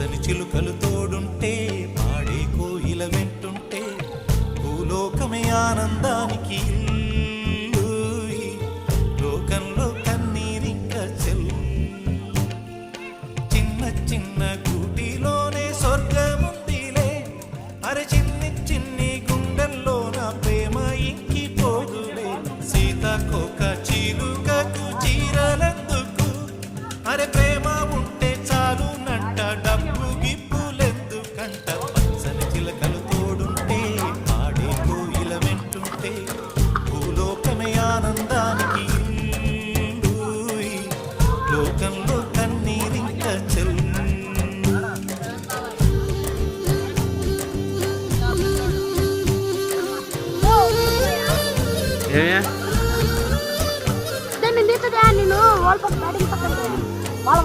పచ్చని చిలుకలు తోడుంటే పాడే కోయిల వెంటుంటే భూలోకమే ఆనందానికి ఇల్లు. ఈ లోకంలో కన్నీరింక చెల్లు. చిన్న చిన్న గూటిలోనే స్వర్గముందిలే. అరే చిన్ని చిన్ని గుండెల్లో నా ప్రేమ ఇంకిపోదులే. సీతాకోక చిలుకకు చీరలెందుకు? అరే ప్రేమ ఉంటే చాలు నంట, డబ్బు గిప్పులెందుకంట. పచ్చని చిలకలు తోడుంటే పాడే కోయిల వెంటుంటే భూలోకమే ఆనందానికి ఇల్లు. ఈ లోకంలో కన్నీరింక చెల్లు. నేను వాళ్ళ పక్కన వాళ్ళ